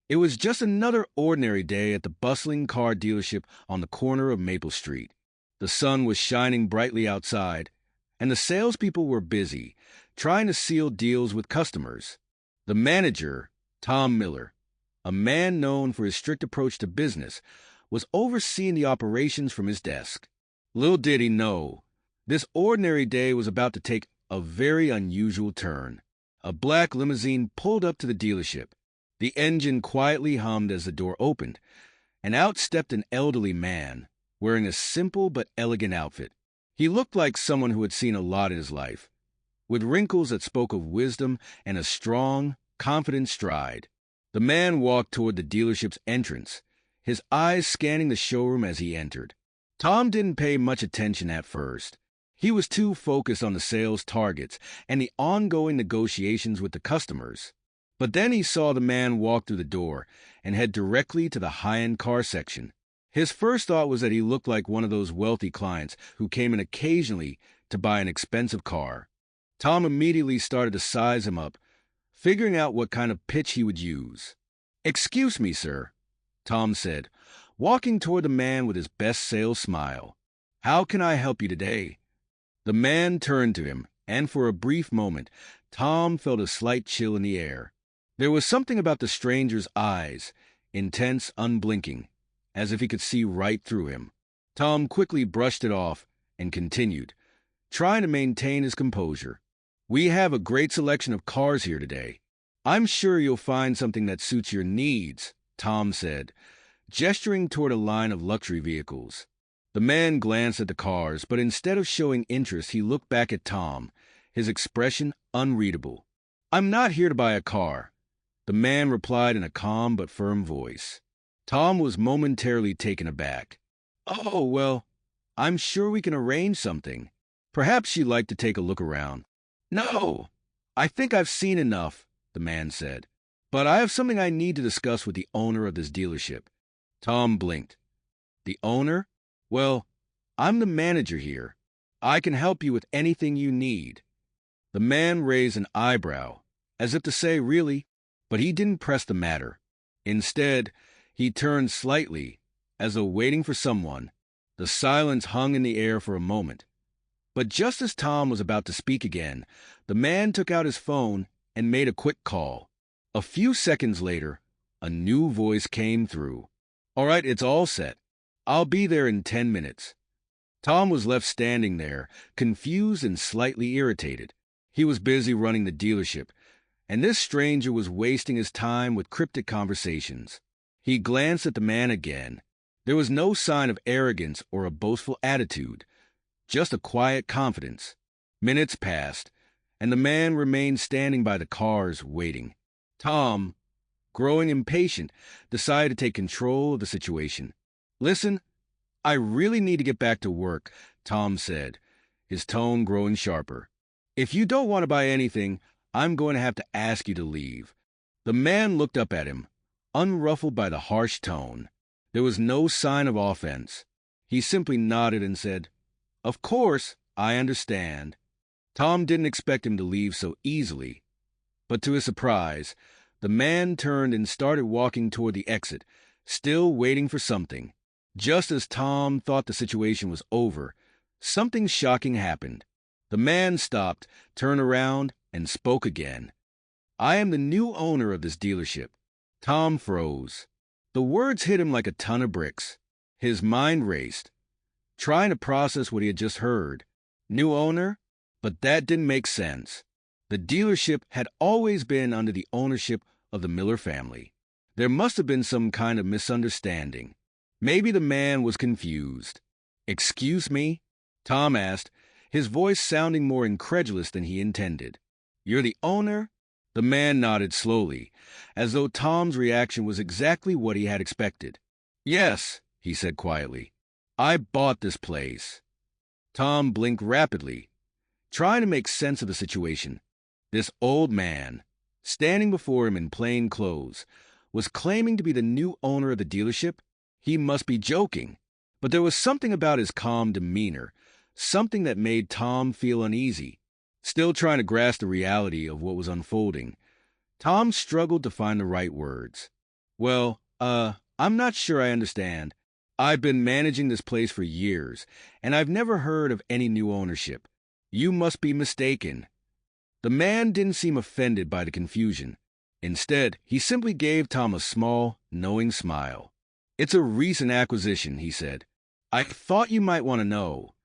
It was just another ordinary day at the bustling car dealership on the corner of Maple Street. The sun was shining brightly outside, and the salespeople were busy, trying to seal deals with customers. The manager, Tom Miller, a man known for his strict approach to business, was overseeing the operations from his desk. Little did he know, this ordinary day was about to take a very unusual turn. A black limousine pulled up to the dealership. The engine quietly hummed as the door opened, and out stepped an elderly man, wearing a simple but elegant outfit. He looked like someone who had seen a lot in his life, with wrinkles that spoke of wisdom and a strong, confident stride. The man walked toward the dealership's entrance, his eyes scanning the showroom as he entered. Tom didn't pay much attention at first. He was too focused on the sales targets and the ongoing negotiations with the customers. But then he saw the man walk through the door and head directly to the high-end car section. His first thought was that he looked like one of those wealthy clients who came in occasionally to buy an expensive car. Tom immediately started to size him up, figuring out what kind of pitch he would use. "Excuse me, sir," Tom said, walking toward the man with his best sales smile. "How can I help you today?" The man turned to him, and for a brief moment, Tom felt a slight chill in the air. There was something about the stranger's eyes, intense, unblinking, as if he could see right through him. Tom quickly brushed it off and continued, trying to maintain his composure. "We have a great selection of cars here today. I'm sure you'll find something that suits your needs," Tom said, gesturing toward a line of luxury vehicles. The man glanced at the cars, but instead of showing interest, he looked back at Tom, his expression unreadable. "I'm not here to buy a car," the man replied in a calm but firm voice. Tom was momentarily taken aback. "Oh, well, I'm sure we can arrange something. Perhaps you'd like to take a look around." "No, I think I've seen enough," the man said. "But I have something I need to discuss with the owner of this dealership." Tom blinked. "The owner? Well, I'm the manager here. I can help you with anything you need." The man raised an eyebrow, as if to say, "Really?" But he didn't press the matter. Instead, he turned slightly, as though waiting for someone. The silence hung in the air for a moment. But just as Tom was about to speak again, the man took out his phone and made a quick call. A few seconds later, a new voice came through. "All right, it's all set. I'll be there in 10 minutes. Tom was left standing there, confused and slightly irritated. He was busy running the dealership, and this stranger was wasting his time with cryptic conversations. He glanced at the man again. There was no sign of arrogance or a boastful attitude, just a quiet confidence. Minutes passed, and the man remained standing by the cars, waiting. Tom, growing impatient, decided to take control of the situation. "Listen, I really need to get back to work," Tom said, his tone growing sharper. "If you don't want to buy anything, I'm going to have to ask you to leave." The man looked up at him, unruffled by the harsh tone. There was no sign of offense. He simply nodded and said, "Of course, I understand." Tom didn't expect him to leave so easily, but to his surprise, the man turned and started walking toward the exit, still waiting for something. Just as Tom thought the situation was over, something shocking happened. The man stopped, turned around, and spoke again. "I am the new owner of this dealership." Tom froze. The words hit him like a ton of bricks. His mind raced, trying to process what he had just heard. New owner? But that didn't make sense. The dealership had always been under the ownership of the Miller family. There must have been some kind of misunderstanding. Maybe the man was confused. "Excuse me?" Tom asked, his voice sounding more incredulous than he intended. "You're the owner?" The man nodded slowly, as though Tom's reaction was exactly what he had expected. "Yes," he said quietly. "I bought this place." Tom blinked rapidly, trying to make sense of the situation. This old man, standing before him in plain clothes, was claiming to be the new owner of the dealership? He must be joking. But there was something about his calm demeanor, something that made Tom feel uneasy. Still trying to grasp the reality of what was unfolding, Tom struggled to find the right words. I'm not sure I understand. I've been managing this place for years, and I've never heard of any new ownership. You must be mistaken. The man didn't seem offended by the confusion. Instead, he simply gave Tom a small, knowing smile. It's a recent acquisition, he said. I thought you might want to know.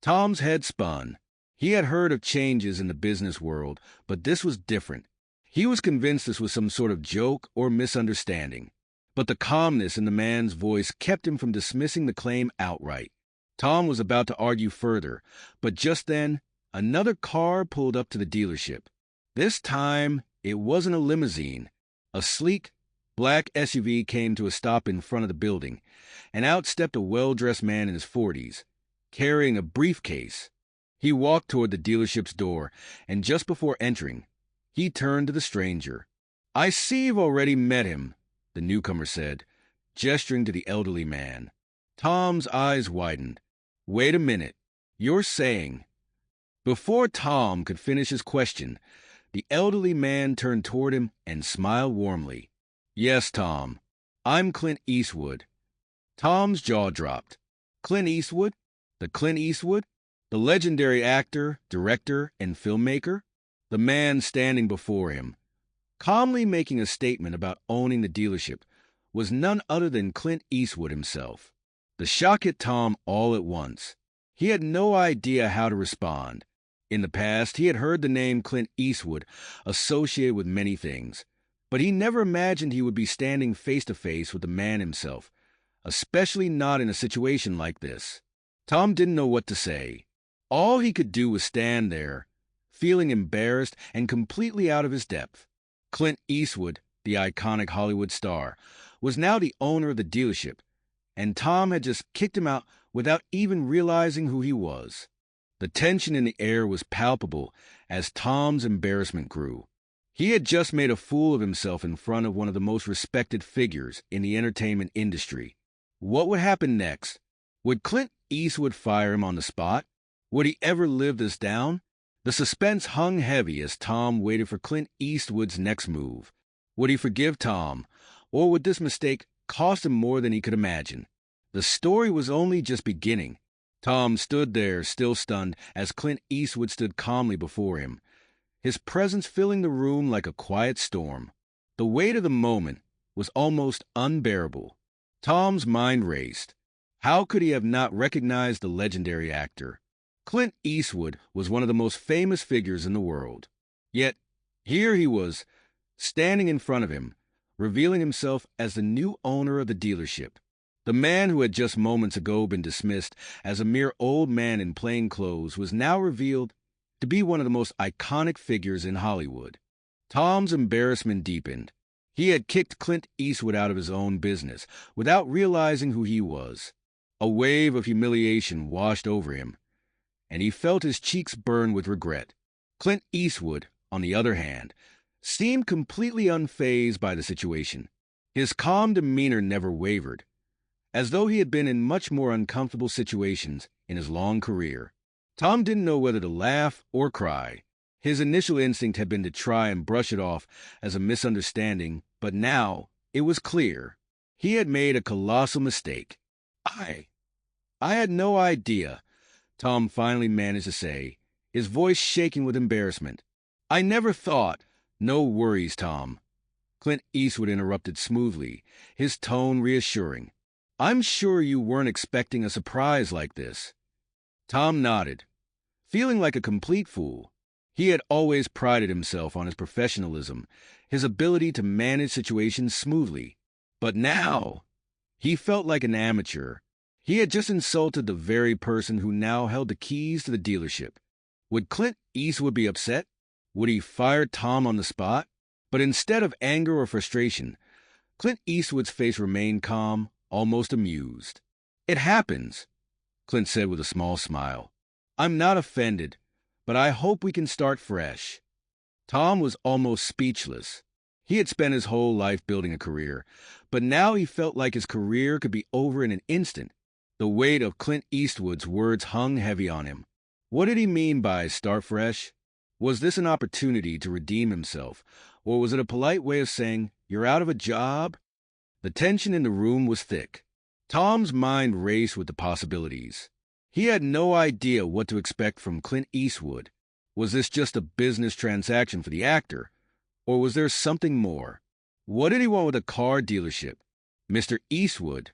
Tom's head spun. He had heard of changes in the business world, but this was different. He was convinced this was some sort of joke or misunderstanding. But the calmness in the man's voice kept him from dismissing the claim outright. Tom was about to argue further, but just then, another car pulled up to the dealership. This time, it wasn't a limousine. A sleek, black SUV came to a stop in front of the building, and out stepped a well-dressed man in his 40s, carrying a briefcase. He walked toward the dealership's door, and just before entering, he turned to the stranger. "I see you've already met him," the newcomer said, gesturing to the elderly man. Tom's eyes widened. "Wait a minute. You're saying—" Before Tom could finish his question, the elderly man turned toward him and smiled warmly. "Yes, Tom. I'm Clint Eastwood." Tom's jaw dropped. Clint Eastwood? The Clint Eastwood? The legendary actor, director, and filmmaker? The man standing before him, calmly making a statement about owning the dealership, was none other than Clint Eastwood himself. The shock hit Tom all at once. He had no idea how to respond. In the past, he had heard the name Clint Eastwood associated with many things, but he never imagined he would be standing face to face with the man himself, especially not in a situation like this. Tom didn't know what to say. All he could do was stand there, feeling embarrassed and completely out of his depth. Clint Eastwood, the iconic Hollywood star, was now the owner of the dealership, and Tom had just kicked him out without even realizing who he was. The tension in the air was palpable as Tom's embarrassment grew. He had just made a fool of himself in front of one of the most respected figures in the entertainment industry. What would happen next? Would Clint Eastwood fire him on the spot? Would he ever live this down? The suspense hung heavy as Tom waited for Clint Eastwood's next move. Would he forgive Tom, or would this mistake cost him more than he could imagine? The story was only just beginning. Tom stood there, still stunned, as Clint Eastwood stood calmly before him, his presence filling the room like a quiet storm. The weight of the moment was almost unbearable. Tom's mind raced. How could he have not recognized the legendary actor? Clint Eastwood was one of the most famous figures in the world. Yet, here he was, standing in front of him, revealing himself as the new owner of the dealership. The man who had just moments ago been dismissed as a mere old man in plain clothes was now revealed to be one of the most iconic figures in Hollywood. Tom's embarrassment deepened. He had kicked Clint Eastwood out of his own business without realizing who he was. A wave of humiliation washed over him, and he felt his cheeks burn with regret. Clint Eastwood, on the other hand, seemed completely unfazed by the situation. His calm demeanor never wavered, as though he had been in much more uncomfortable situations in his long career. Tom didn't know whether to laugh or cry. His initial instinct had been to try and brush it off as a misunderstanding, but now it was clear. He had made a colossal mistake. I had no idea, Tom finally managed to say, his voice shaking with embarrassment. "I never thought—" "No worries, Tom," Clint Eastwood interrupted smoothly, his tone reassuring. "I'm sure you weren't expecting a surprise like this." Tom nodded, feeling like a complete fool. He had always prided himself on his professionalism, his ability to manage situations smoothly. But now, he felt like an amateur. He had just insulted the very person who now held the keys to the dealership. Would Clint Eastwood be upset? Would he fire Tom on the spot? But instead of anger or frustration, Clint Eastwood's face remained calm, almost amused. "It happens," Clint said with a small smile. "I'm not offended, but I hope we can start fresh." Tom was almost speechless. He had spent his whole life building a career, but now he felt like his career could be over in an instant. The weight of Clint Eastwood's words hung heavy on him. What did he mean by start fresh? Was this an opportunity to redeem himself, or was it a polite way of saying, "You're out of a job"? The tension in the room was thick. Tom's mind raced with the possibilities. He had no idea what to expect from Clint Eastwood. Was this just a business transaction for the actor, or was there something more? What did he want with a car dealership? Mr. Eastwood,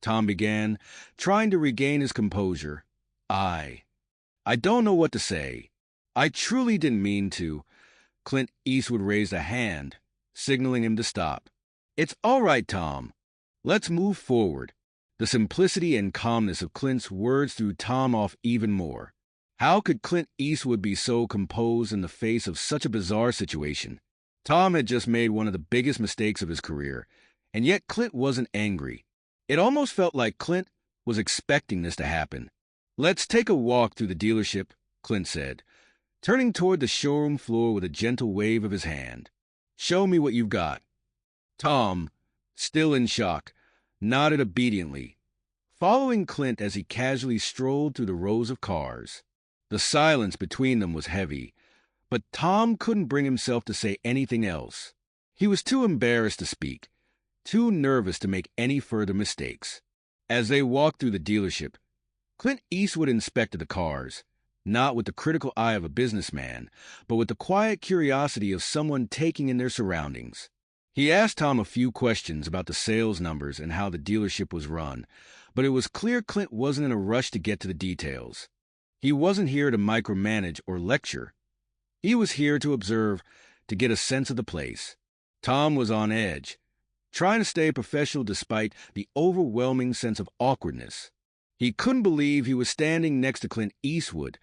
Tom began, trying to regain his composure. I don't know what to say. I truly didn't mean to. Clint Eastwood raised a hand, signaling him to stop. It's all right, Tom. Let's move forward. The simplicity and calmness of Clint's words threw Tom off even more. How could Clint Eastwood be so composed in the face of such a bizarre situation? Tom had just made one of the biggest mistakes of his career, and yet Clint wasn't angry. It almost felt like Clint was expecting this to happen. Let's take a walk through the dealership, Clint said, turning toward the showroom floor with a gentle wave of his hand. Show me what you've got. Tom, still in shock, nodded obediently, following Clint as he casually strolled through the rows of cars. The silence between them was heavy, but Tom couldn't bring himself to say anything else. He was too embarrassed to speak, too nervous to make any further mistakes. As they walked through the dealership, Clint Eastwood inspected the cars, not with the critical eye of a businessman, but with the quiet curiosity of someone taking in their surroundings. He asked Tom a few questions about the sales numbers and how the dealership was run, but it was clear Clint wasn't in a rush to get to the details. He wasn't here to micromanage or lecture. He was here to observe, to get a sense of the place. Tom was on edge, trying to stay professional despite the overwhelming sense of awkwardness. He couldn't believe he was standing next to Clint Eastwood,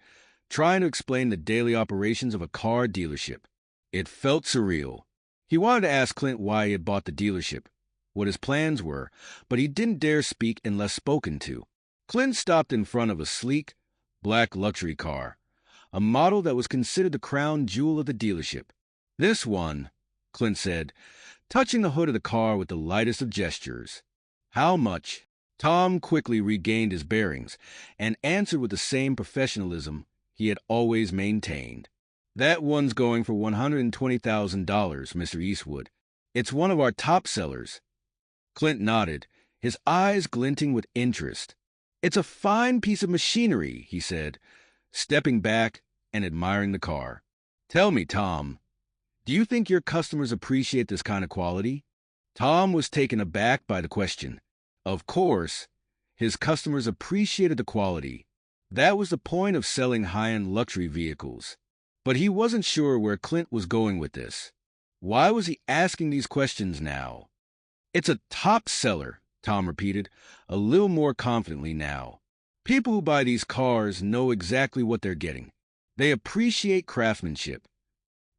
trying to explain the daily operations of a car dealership. It felt surreal. He wanted to ask Clint why he had bought the dealership, what his plans were, but he didn't dare speak unless spoken to. Clint stopped in front of a sleek, black luxury car, a model that was considered the crown jewel of the dealership. This one, Clint said, touching the hood of the car with the lightest of gestures. How much? Tom quickly regained his bearings and answered with the same professionalism he had always maintained. That one's going for $120,000, Mr. Eastwood. It's one of our top sellers. Clint nodded, his eyes glinting with interest. It's a fine piece of machinery, he said, stepping back and admiring the car. Tell me, Tom, do you think your customers appreciate this kind of quality? Tom was taken aback by the question. Of course, his customers appreciated the quality. That was the point of selling high-end luxury vehicles. But he wasn't sure where Clint was going with this. Why was he asking these questions now? It's a top seller, Tom repeated, a little more confidently now. People who buy these cars know exactly what they're getting. They appreciate craftsmanship.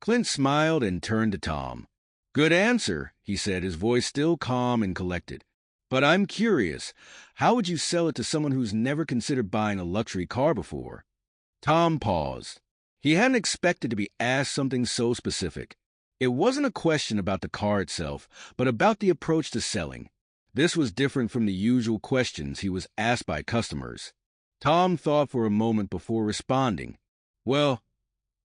Clint smiled and turned to Tom. Good answer, he said, his voice still calm and collected. But I'm curious, how would you sell it to someone who's never considered buying a luxury car before? Tom paused. He hadn't expected to be asked something so specific. It wasn't a question about the car itself, but about the approach to selling. This was different from the usual questions he was asked by customers. Tom thought for a moment before responding. Well,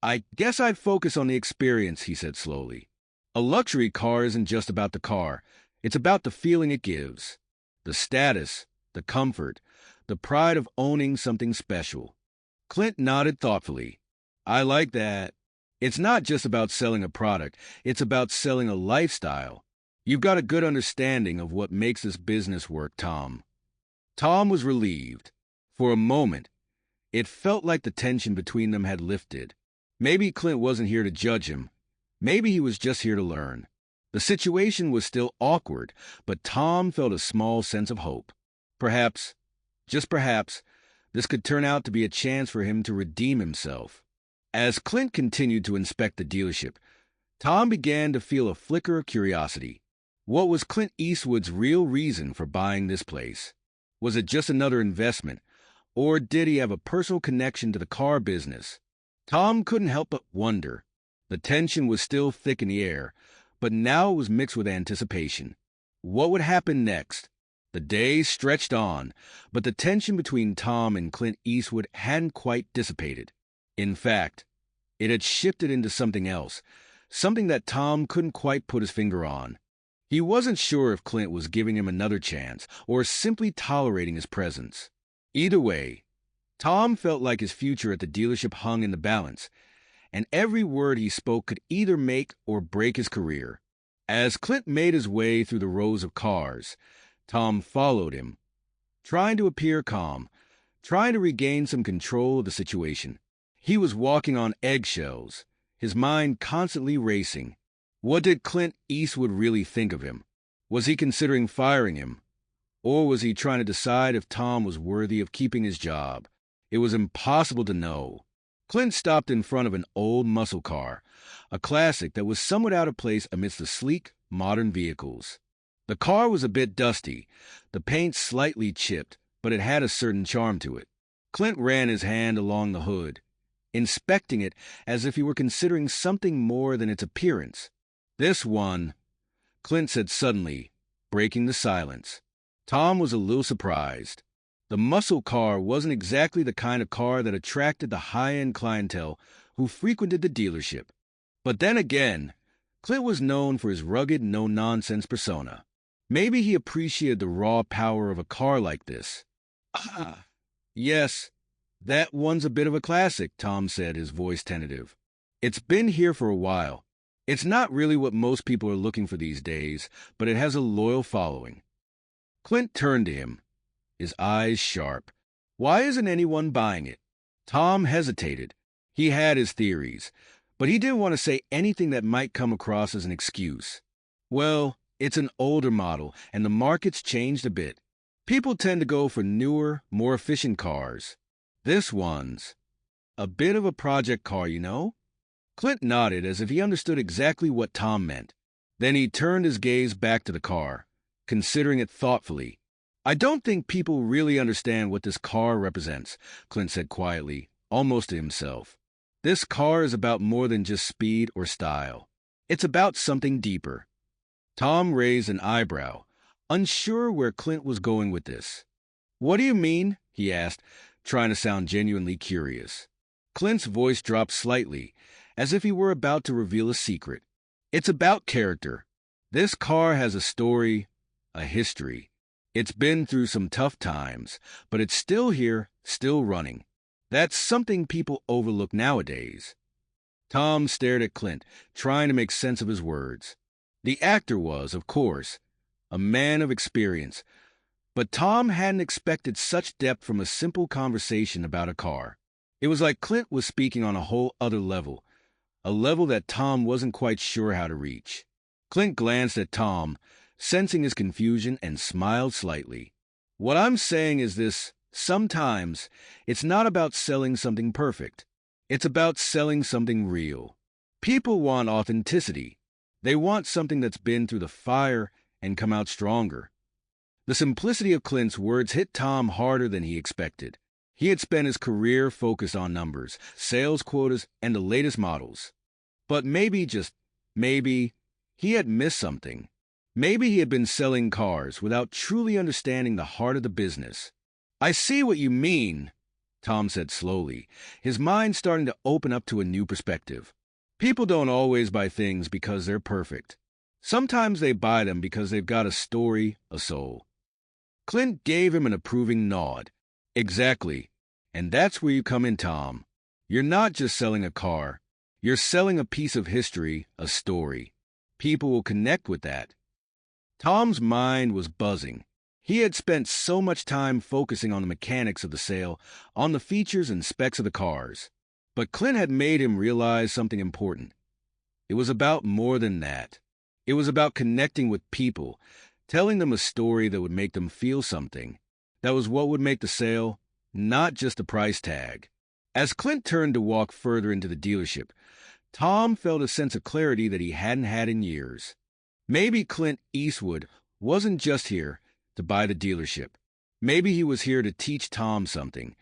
I guess I'd focus on the experience, he said slowly. A luxury car isn't just about the car. It's about the feeling it gives, the status, the comfort, the pride of owning something special. Clint nodded thoughtfully. I like that. It's not just about selling a product. It's about selling a lifestyle. You've got a good understanding of what makes this business work, Tom. Tom was relieved. For a moment, it felt like the tension between them had lifted. Maybe Clint wasn't here to judge him. Maybe he was just here to learn. The situation was still awkward, but Tom felt a small sense of hope. Perhaps, just perhaps, this could turn out to be a chance for him to redeem himself. As Clint continued to inspect the dealership, Tom began to feel a flicker of curiosity. What was Clint Eastwood's real reason for buying this place? Was it just another investment, or did he have a personal connection to the car business? Tom couldn't help but wonder. The tension was still thick in the air, but now it was mixed with anticipation. What would happen next? The days stretched on, but the tension between Tom and Clint Eastwood hadn't quite dissipated. In fact, it had shifted into something else, something that Tom couldn't quite put his finger on. He wasn't sure if Clint was giving him another chance or simply tolerating his presence. Either way, Tom felt like his future at the dealership hung in the balance, and every word he spoke could either make or break his career. As Clint made his way through the rows of cars, Tom followed him, trying to appear calm, trying to regain some control of the situation. He was walking on eggshells, his mind constantly racing. What did Clint Eastwood really think of him? Was he considering firing him? Or was he trying to decide if Tom was worthy of keeping his job? It was impossible to know. Clint stopped in front of an old muscle car, a classic that was somewhat out of place amidst the sleek, modern vehicles. The car was a bit dusty, the paint slightly chipped, but it had a certain charm to it. Clint ran his hand along the hood, inspecting it as if he were considering something more than its appearance. "This one," Clint said suddenly, breaking the silence. Tom was a little surprised. The muscle car wasn't exactly the kind of car that attracted the high-end clientele who frequented the dealership. But then again, Clint was known for his rugged, no-nonsense persona. Maybe he appreciated the raw power of a car like this. "Ah, yes, that one's a bit of a classic," Tom said, his voice tentative. "It's been here for a while. It's not really what most people are looking for these days, but it has a loyal following." Clint turned to him, his eyes sharp. "Why isn't anyone buying it?" Tom hesitated. He had his theories, but he didn't want to say anything that might come across as an excuse. "Well, it's an older model, and the market's changed a bit. People tend to go for newer, more efficient cars. This one's a bit of a project car, you know?" Clint nodded as if he understood exactly what Tom meant. Then he turned his gaze back to the car, considering it thoughtfully. "I don't think people really understand what this car represents," Clint said quietly, almost to himself. "This car is about more than just speed or style. It's about something deeper." Tom raised an eyebrow, unsure where Clint was going with this. "What do you mean?" he asked, trying to sound genuinely curious. Clint's voice dropped slightly, as if he were about to reveal a secret. "It's about character. This car has a story, a history. It's been through some tough times, but it's still here, still running. That's something people overlook nowadays." Tom stared at Clint, trying to make sense of his words. The actor was, of course, a man of experience, but Tom hadn't expected such depth from a simple conversation about a car. It was like Clint was speaking on a whole other level, a level that Tom wasn't quite sure how to reach. Clint glanced at Tom, sensing his confusion, and smiled slightly. "What I'm saying is this: sometimes it's not about selling something perfect. It's about selling something real. People want authenticity. They want something that's been through the fire and come out stronger." The simplicity of Clint's words hit Tom harder than he expected. He had spent his career focused on numbers, sales quotas, and the latest models. But maybe, just maybe, he had missed something. Maybe he had been selling cars without truly understanding the heart of the business. "I see what you mean," Tom said slowly, his mind starting to open up to a new perspective. "People don't always buy things because they're perfect. Sometimes they buy them because they've got a story, a soul." Clint gave him an approving nod. "Exactly. And that's where you come in, Tom. You're not just selling a car. You're selling a piece of history, a story. People will connect with that." Tom's mind was buzzing. He had spent so much time focusing on the mechanics of the sale, on the features and specs of the cars. But Clint had made him realize something important. It was about more than that. It was about connecting with people, telling them a story that would make them feel something. That was what would make the sale, not just a price tag. As Clint turned to walk further into the dealership, Tom felt a sense of clarity that he hadn't had in years. Maybe Clint Eastwood wasn't just here to buy the dealership. Maybe he was here to teach Tom something,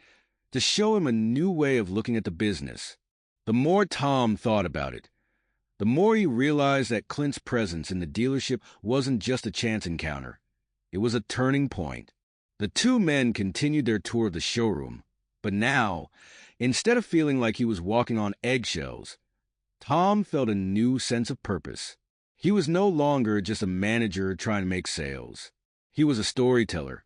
to show him a new way of looking at the business. The more Tom thought about it, the more he realized that Clint's presence in the dealership wasn't just a chance encounter. It was a turning point. The two men continued their tour of the showroom, but now, instead of feeling like he was walking on eggshells, Tom felt a new sense of purpose. He was no longer just a manager trying to make sales. He was a storyteller,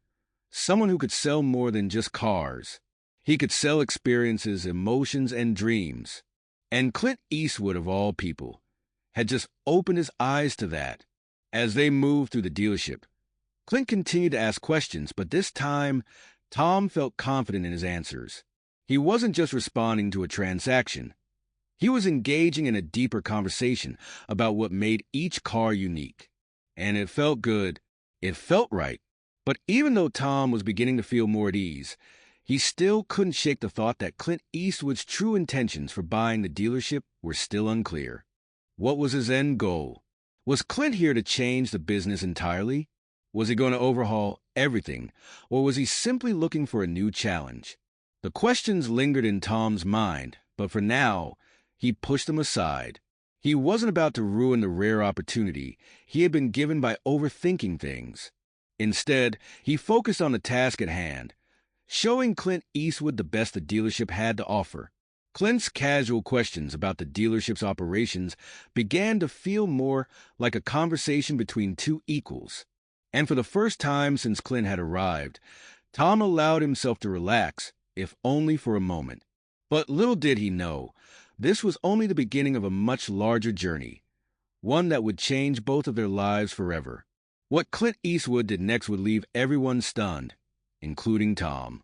someone who could sell more than just cars. He could sell experiences, emotions, and dreams. And Clint Eastwood, of all people, had just opened his eyes to that. As they moved through the dealership, Clint continued to ask questions, but this time, Tom felt confident in his answers. He wasn't just responding to a transaction. He was engaging in a deeper conversation about what made each car unique. And it felt good. It felt right. But even though Tom was beginning to feel more at ease, he still couldn't shake the thought that Clint Eastwood's true intentions for buying the dealership were still unclear. What was his end goal? Was Clint here to change the business entirely? Was he going to overhaul everything, or was he simply looking for a new challenge? The questions lingered in Tom's mind, but for now, he pushed them aside. He wasn't about to ruin the rare opportunity he had been given by overthinking things. Instead, he focused on the task at hand, showing Clint Eastwood the best the dealership had to offer. Clint's casual questions about the dealership's operations began to feel more like a conversation between two equals. And for the first time since Clint had arrived, Tom allowed himself to relax, if only for a moment. But little did he know, this was only the beginning of a much larger journey, one that would change both of their lives forever. What Clint Eastwood did next would leave everyone stunned, including Tom.